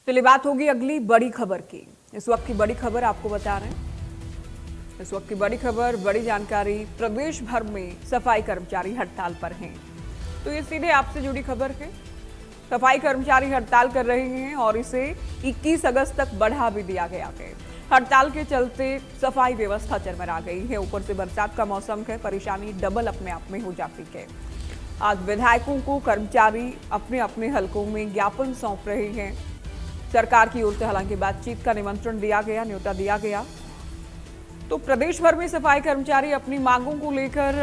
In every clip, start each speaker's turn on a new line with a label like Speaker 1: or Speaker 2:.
Speaker 1: चलिए बात होगी अगली बड़ी खबर की। इस वक्त की बड़ी खबर आपको बता रहे हैं। इस वक्त की बड़ी खबर, बड़ी जानकारी, प्रदेश भर में सफाई कर्मचारी हड़ताल पर हैं। तो ये सीधे आपसे जुड़ी खबर है। सफाई कर्मचारी हड़ताल कर रहे हैं और इसे 21 अगस्त तक बढ़ा भी दिया गया है। हड़ताल के चलते सफाई व्यवस्था चरमरा गई है। ऊपर से बरसात का मौसम है, परेशानी डबल अपने आप में हो जाती है। आज विधायकों को कर्मचारी अपने अपने हलकों में ज्ञापन सौंप रहे हैं। सरकार की ओर से हालांकि बातचीत का निमंत्रण दिया गया, न्योता दिया गया। तो प्रदेश भर में सफाई कर्मचारी अपनी मांगों को लेकर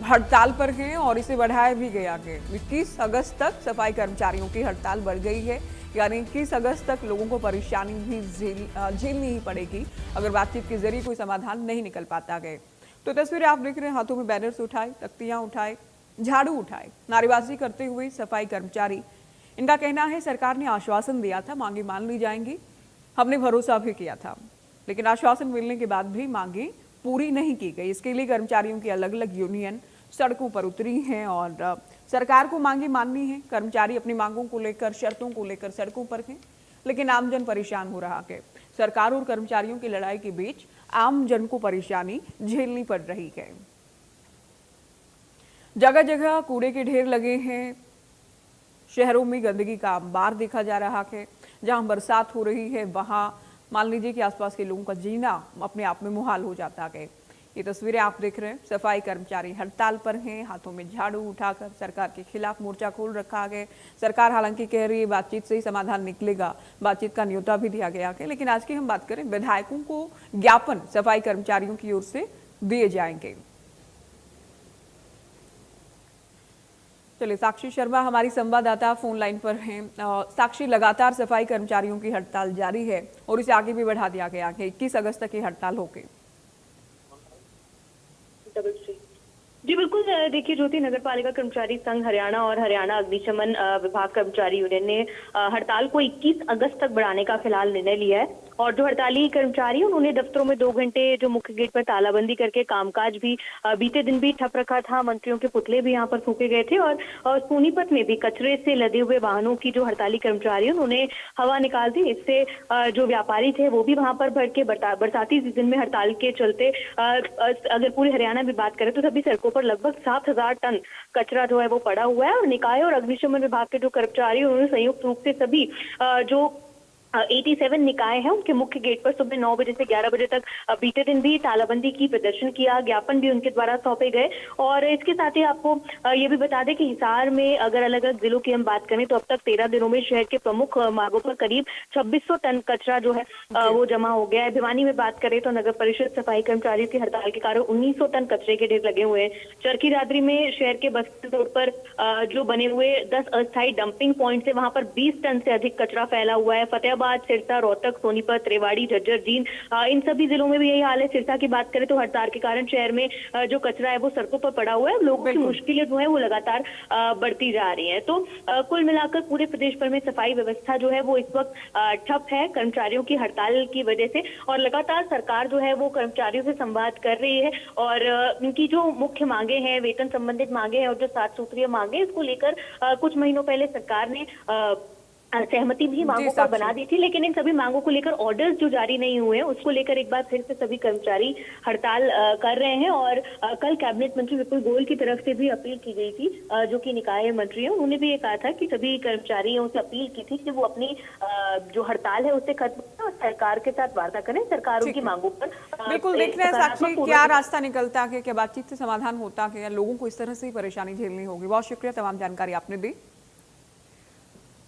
Speaker 1: हड़ताल पर हैं और इसे बढ़ाया भी गया है। 21 अगस्त तक सफाई कर्मचारियों की हड़ताल बढ़ गई है, यानी 21 अगस्त तक लोगों को परेशानी भी झेलनी ही पड़ेगी अगर बातचीत के जरिए कोई समाधान नहीं निकल पाता है। तो तस्वीरें आप देख रहे हैं, हाथों में बैनर्स उठाए, तख्तियां उठाए, झाड़ू उठाए, नारेबाजी करते हुए सफाई कर्मचारी। इनका कहना है सरकार ने आश्वासन दिया था, मांगे मान ली जाएंगी, हमने भरोसा भी किया था, लेकिन आश्वासन मिलने के बाद भी मांगे पूरी नहीं की गई। इसके लिए कर्मचारियों की अलग अलग यूनियन सड़कों पर उतरी हैं और सरकार को मांगे माननी है। कर्मचारी अपनी मांगों को लेकर, शर्तों को लेकर सड़कों पर हैं, लेकिन आमजन परेशान हो रहा है। सरकार और कर्मचारियों की लड़ाई के बीच आमजन को परेशानी झेलनी पड़ रही है। जगह जगह कूड़े के ढेर लगे हैं, शहरों में गंदगी का अंबार देखा जा रहा है। जहां बरसात हो रही है वहां मान लीजिए कि आसपास के लोगों का जीना अपने आप में मुहाल हो जाता है। ये तस्वीरें आप देख रहे हैं, सफाई कर्मचारी हड़ताल पर हैं, हाथों में झाड़ू उठाकर सरकार के खिलाफ मोर्चा खोल रखा है। सरकार हालांकि कह रही है बातचीत से ही समाधान निकलेगा, बातचीत का न्योता भी दिया गया है। लेकिन आज की हम बात करें, विधायकों को ज्ञापन सफाई कर्मचारियों की ओर से दिए जाएंगे। चलिए, साक्षी शर्मा हमारी संवाददाता फोन लाइन पर हैं। साक्षी, लगातार सफाई कर्मचारियों की हड़ताल जारी है और इसे आगे भी बढ़ा दिया गया है। 21 अगस्त तक की हड़ताल होगी।
Speaker 2: जी बिल्कुल, देखिए ज्योति, नगर पालिका कर्मचारी संघ हरियाणा और हरियाणा अग्निशमन विभाग कर्मचारी यूनियन ने हड़ताल को 21 अगस्त तक बढ़ाने का फिलहाल निर्णय लिया है। और जो हड़ताली कर्मचारी उन्होंने दफ्तरों में 2 घंटे जो मुख्य गेट पर तालाबंदी करके कामकाज भी बीते दिन भी ठप रखा था। मंत्रियों के पुतले भी यहाँ पर फूके गए थे और सोनीपत में भी कचरे से लदे हुए वाहनों की जो हड़ताली कर्मचारी उन्होंने हवा निकाल दी। इससे जो व्यापारी थे वो भी वहां पर भर के बरसाती सीजन में हड़ताल के चलते अगर पूरे हरियाणा में बात करें तो सभी सड़कों पर लगभग 7,000 टन कचरा जो है वो पड़ा हुआ है। और निकाय और अग्निशमन विभाग के जो कर्मचारी उन्होंने संयुक्त रूप से सभी जो 87 निकाय है उनके मुख्य गेट पर सुबह 9 बजे से 11 बजे तक बीते दिन भी तालाबंदी की प्रदर्शन किया। ज्ञापन भी उनके द्वारा सौंपे गए। और इसके साथ ही आपको ये भी बता दें कि हिसार में अगर अलग अलग जिलों की हम बात करें तो अब तक 13 दिनों में शहर के प्रमुख मार्गों पर करीब 2600 टन कचरा जो है वो जमा हो गया है। भिवानी में बात करें तो नगर परिषद सफाई कर्मचारियों की हड़ताल के कारण 1900 टन कचरे के ढेर लगे हुए हैं। चरखी दादरी में शहर के बस रोड पर जो बने हुए 10 अस्थायी डंपिंग पॉइंट है वहां पर 20 टन से अधिक कचरा फैला हुआ है। फतेहाबाद, सिरसा, रोहतक, सोनीपत, रेवाड़ी, झज्जर, जींद, इन सभी जिलों में भी यही हाल है। सिरसा की बात करें तो हड़ताल के कारण शहर में जो कचरा है वो सड़कों पर पड़ा हुआ है। लोगों की मुश्किलें जो है वो लगातार बढ़ती जा रही है। तो कुल मिलाकर पूरे प्रदेश भर में सफाई व्यवस्था जो है वो इस वक्त ठप है कर्मचारियों की हड़ताल की वजह से। और लगातार सरकार जो है वो कर्मचारियों से संवाद कर रही है और उनकी जो मुख्य मांगे हैं, वेतन संबंधित मांगे हैं और जो 7 सूत्रीय मांगे, इसको लेकर कुछ महीनों पहले सरकार ने सहमति भी मांगों पर बना दी थी। लेकिन इन सभी मांगों को लेकर ऑर्डर्स जो जारी नहीं हुए हैं उसको लेकर एक बार फिर से सभी कर्मचारी हड़ताल कर रहे हैं। और कल कैबिनेट मंत्री विपुल गोयल की तरफ से भी अपील की गई थी, जो कि निकाय मंत्री हैं, उन्होंने भी ये कहा था कि सभी कर्मचारियों से अपील की थी कि वो अपनी जो हड़ताल है उससे खत्म करें और सरकार के साथ वार्ता करें। सरकार उनकी मांगों पर
Speaker 1: बिल्कुल देख रहे हैं साक्षी, क्या रास्ता निकलता है, क्या बातचीत से समाधान होता है या लोगों को इस तरह से ही परेशानी झेलनी होगी। बहुत शुक्रिया, तमाम जानकारी आपने दी।